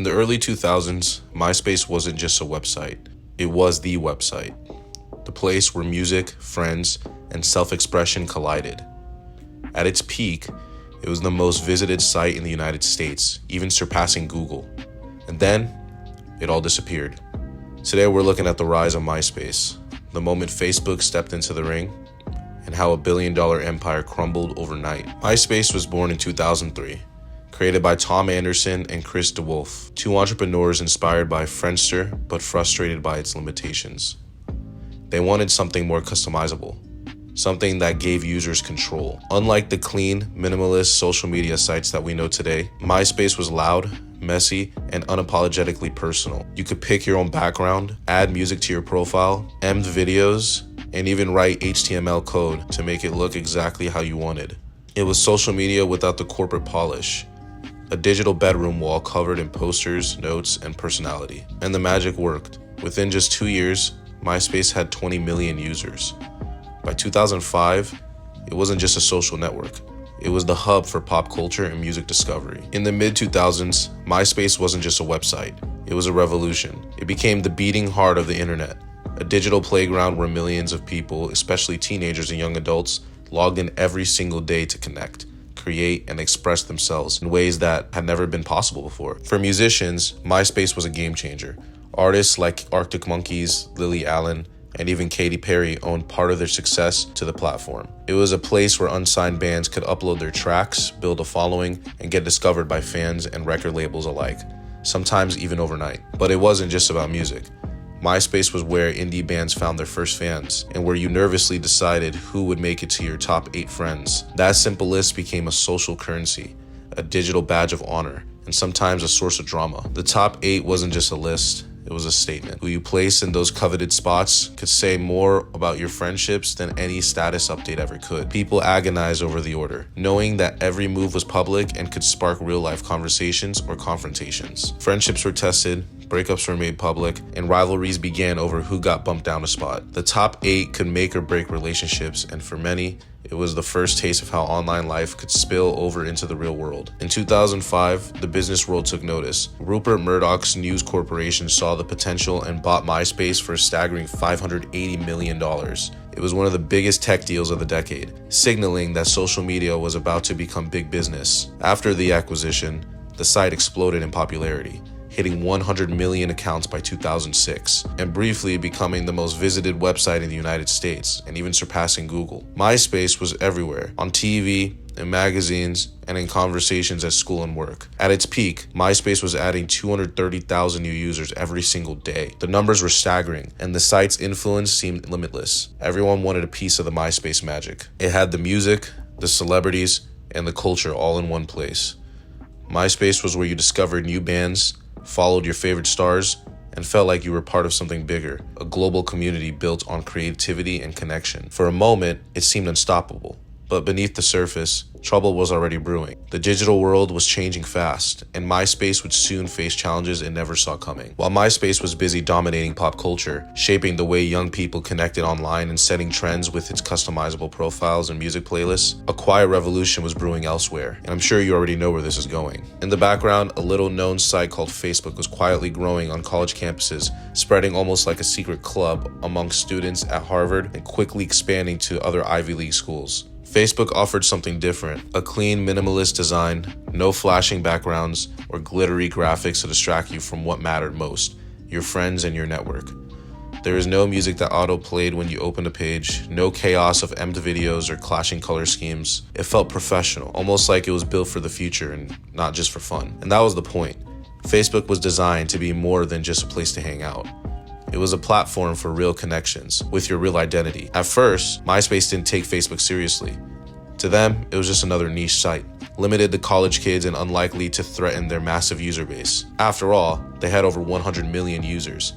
the early 2000s, MySpace wasn't just a website. It was the website. The place where music, friends, and self-expression collided. At its peak, it was the most visited site in the United States, even surpassing Google. And then, it all disappeared. Today we're looking at the rise of MySpace, the moment Facebook stepped into the ring, and how a billion-dollar empire crumbled overnight. MySpace was born in 2003, created by Tom Anderson and Chris DeWolf, two entrepreneurs inspired by Friendster but frustrated by its limitations. They wanted something more customizable, something that gave users control. Unlike the clean, minimalist social media sites that we know today, MySpace was loud, messy, and unapologetically personal. You could pick your own background, add music to your profile, emd videos, and even write HTML code to make it look exactly how you wanted. It was social media without the corporate polish, a digital bedroom wall covered in posters, notes, and personality. And the magic worked. Within just 2 years, MySpace had 20 million users. By 2005, it wasn't just a social network. It was the hub for pop culture and music discovery. In the mid-2000s, MySpace wasn't just a website. It was a revolution. It became the beating heart of the internet, a digital playground where millions of people, especially teenagers and young adults, logged in every single day to connect, create, and express themselves in ways that had never been possible before. For musicians, MySpace was a game changer. Artists like Arctic Monkeys, Lily Allen, and even Katy Perry owed part of their success to the platform. It was a place where unsigned bands could upload their tracks, build a following, and get discovered by fans and record labels alike, sometimes even overnight. But it wasn't just about music. MySpace was where indie bands found their first fans, and where you nervously decided who would make it to your top 8 friends. That simple list became a social currency, a digital badge of honor, and sometimes a source of drama. The top 8 wasn't just a list. It was a statement. Who you placed in those coveted spots could say more about your friendships than any status update ever could. People agonized over the order, knowing that every move was public and could spark real-life conversations or confrontations. Friendships were tested, breakups were made public, and rivalries began over who got bumped down a spot. The top 8 could make or break relationships, and for many, it was the first taste of how online life could spill over into the real world. In 2005, the business world took notice. Rupert Murdoch's News Corporation saw the potential and bought MySpace for a staggering $580 million. It was one of the biggest tech deals of the decade, signaling that social media was about to become big business. After the acquisition, the site exploded in popularity, hitting 100 million accounts by 2006, and briefly becoming the most visited website in the United States, and even surpassing Google. MySpace was everywhere, on TV, in magazines, and in conversations at school and work. At its peak, MySpace was adding 230,000 new users every single day. The numbers were staggering, and the site's influence seemed limitless. Everyone wanted a piece of the MySpace magic. It had the music, the celebrities, and the culture all in one place. MySpace was where you discovered new bands, followed your favorite stars, and felt like you were part of something bigger, a global community built on creativity and connection. For a moment, it seemed unstoppable. But beneath the surface, trouble was already brewing. The digital world was changing fast, and MySpace would soon face challenges it never saw coming. While MySpace was busy dominating pop culture, shaping the way young people connected online and setting trends with its customizable profiles and music playlists, a quiet revolution was brewing elsewhere, and I'm sure you already know where this is going. In the background, a little-known site called Facebook was quietly growing on college campuses, spreading almost like a secret club among students at Harvard and quickly expanding to other Ivy League schools. Facebook offered something different, a clean, minimalist design, no flashing backgrounds or glittery graphics to distract you from what mattered most, your friends and your network. There is no music that auto-played when you opened a page, no chaos of emd videos or clashing color schemes. It felt professional, almost like it was built for the future and not just for fun. And that was the point. Facebook was designed to be more than just a place to hang out. It was a platform for real connections, with your real identity. At first, MySpace didn't take Facebook seriously. To them, it was just another niche site, limited to college kids and unlikely to threaten their massive user base. After all, they had over 100 million users.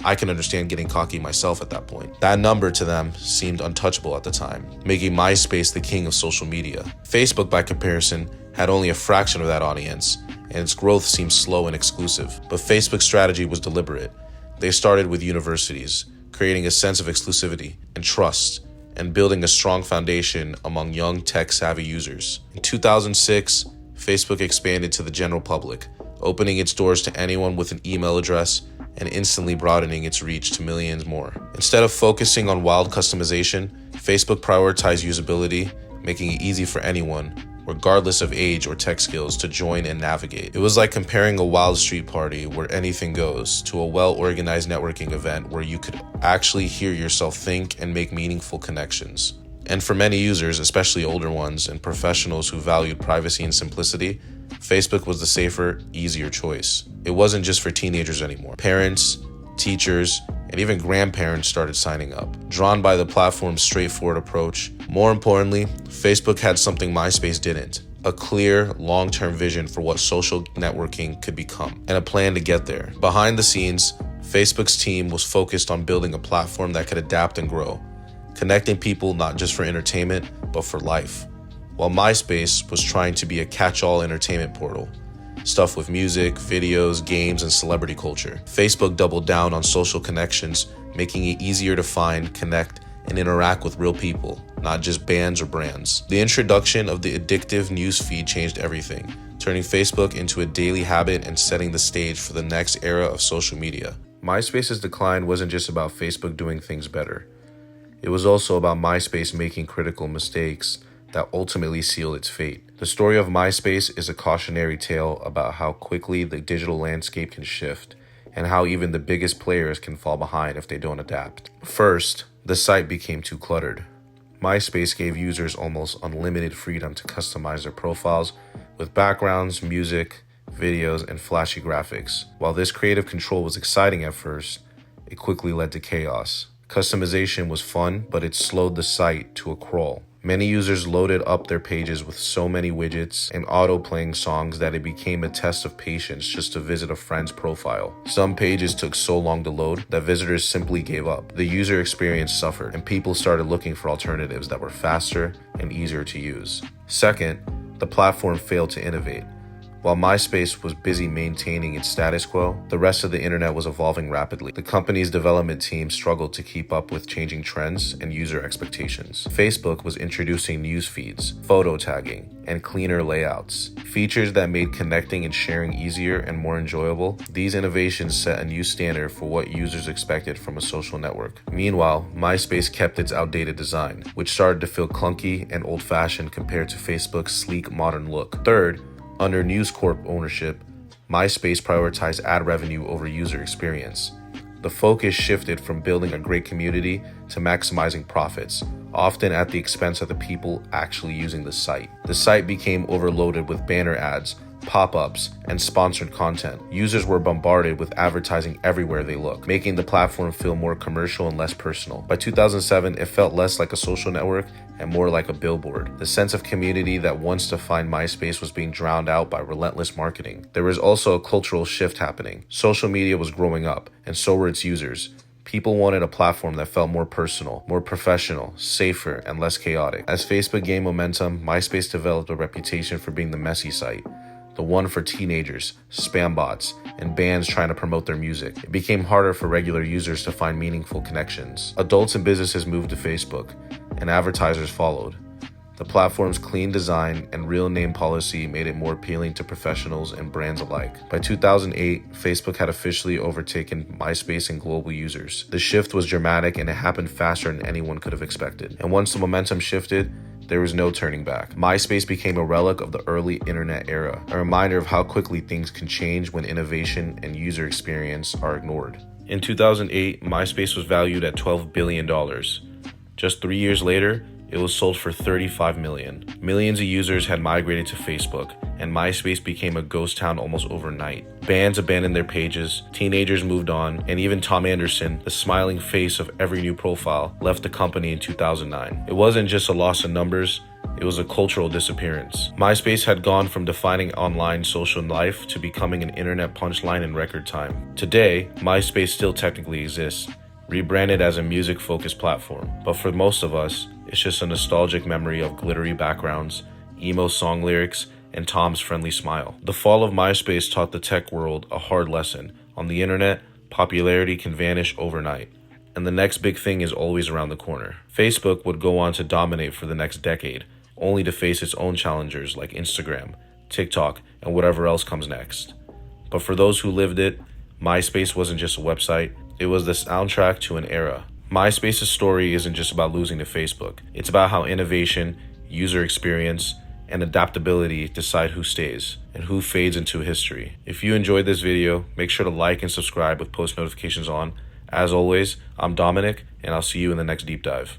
I can understand getting cocky myself at that point. That number to them seemed untouchable at the time, making MySpace the king of social media. Facebook, by comparison, had only a fraction of that audience, and its growth seemed slow and exclusive. But Facebook's strategy was deliberate. They started with universities, creating a sense of exclusivity and trust, and building a strong foundation among young tech-savvy users. In 2006, Facebook expanded to the general public, opening its doors to anyone with an email address and instantly broadening its reach to millions more. Instead of focusing on wild customization, Facebook prioritized usability, making it easy for anyone, regardless of age or tech skills, to join and navigate. It was like comparing a wild street party where anything goes to a well-organized networking event where you could actually hear yourself think and make meaningful connections. And for many users, especially older ones and professionals who valued privacy and simplicity, Facebook was the safer, easier choice. It wasn't just for teenagers anymore. Parents, teachers, and even grandparents started signing up, drawn by the platform's straightforward approach. More importantly, Facebook had something MySpace didn't: a clear, long-term vision for what social networking could become, and a plan to get there. Behind the scenes, Facebook's team was focused on building a platform that could adapt and grow, connecting people not just for entertainment, but for life. While MySpace was trying to be a catch-all entertainment portal, stuff with music, videos, games, and celebrity culture, Facebook doubled down on social connections, making it easier to find, connect, and interact with real people, not just bands or brands. The introduction of the addictive news feed changed everything, turning Facebook into a daily habit and setting the stage for the next era of social media. MySpace's decline wasn't just about Facebook doing things better. It was also about MySpace making critical mistakes that ultimately sealed its fate. The story of MySpace is a cautionary tale about how quickly the digital landscape can shift and how even the biggest players can fall behind if they don't adapt. First, the site became too cluttered. MySpace gave users almost unlimited freedom to customize their profiles with backgrounds, music, videos, and flashy graphics. While this creative control was exciting at first, it quickly led to chaos. Customization was fun, but it slowed the site to a crawl. Many users loaded up their pages with so many widgets and auto-playing songs that it became a test of patience just to visit a friend's profile. Some pages took so long to load that visitors simply gave up. The user experience suffered, and people started looking for alternatives that were faster and easier to use. Second, the platform failed to innovate. While MySpace was busy maintaining its status quo, the rest of the internet was evolving rapidly. The company's development team struggled to keep up with changing trends and user expectations. Facebook was introducing news feeds, photo tagging, and cleaner layouts, features that made connecting and sharing easier and more enjoyable. These innovations set a new standard for what users expected from a social network. Meanwhile, MySpace kept its outdated design, which started to feel clunky and old-fashioned compared to Facebook's sleek, modern look. Third, under News Corp ownership, MySpace prioritized ad revenue over user experience. The focus shifted from building a great community to maximizing profits, often at the expense of the people actually using the site. The site became overloaded with banner ads, pop-ups, and sponsored content. Users were bombarded with advertising everywhere they looked, making the platform feel more commercial and less personal. By 2007, it felt less like a social network and more like a billboard. The sense of community that once defined MySpace was being drowned out by relentless marketing. There was also a cultural shift happening. Social media was growing up, and so were its users. People wanted a platform that felt more personal, more professional, safer, and less chaotic. As Facebook gained momentum, MySpace developed a reputation for being the messy site. The one for teenagers, spam bots, and bands trying to promote their music. It became harder for regular users to find meaningful connections. Adults and businesses moved to Facebook, and advertisers followed. The platform's clean design and real name policy made it more appealing to professionals and brands alike. By 2008, Facebook had officially overtaken MySpace in global users. The shift was dramatic, and it happened faster than anyone could have expected. And once the momentum shifted, there was no turning back. MySpace became a relic of the early internet era, a reminder of how quickly things can change when innovation and user experience are ignored. In 2008, MySpace was valued at $12 billion. Just 3 years later, it was sold for $35 million. Millions of users had migrated to Facebook, and MySpace became a ghost town almost overnight. Bands abandoned their pages, teenagers moved on, and even Tom Anderson, the smiling face of every new profile, left the company in 2009. It wasn't just a loss of numbers, it was a cultural disappearance. MySpace had gone from defining online social life to becoming an internet punchline in record time. Today, MySpace still technically exists, rebranded as a music-focused platform. But for most of us, it's just a nostalgic memory of glittery backgrounds, emo song lyrics, and Tom's friendly smile. The fall of MySpace taught the tech world a hard lesson. On the internet, popularity can vanish overnight, and the next big thing is always around the corner. Facebook would go on to dominate for the next decade, only to face its own challengers like Instagram, TikTok, and whatever else comes next. But for those who lived it, MySpace wasn't just a website, it was the soundtrack to an era. MySpace's story isn't just about losing to Facebook. It's about how innovation, user experience, and adaptability decide who stays and who fades into history. If you enjoyed this video, make sure to like and subscribe with post notifications on. As always, I'm Dominic, and I'll see you in the next deep dive.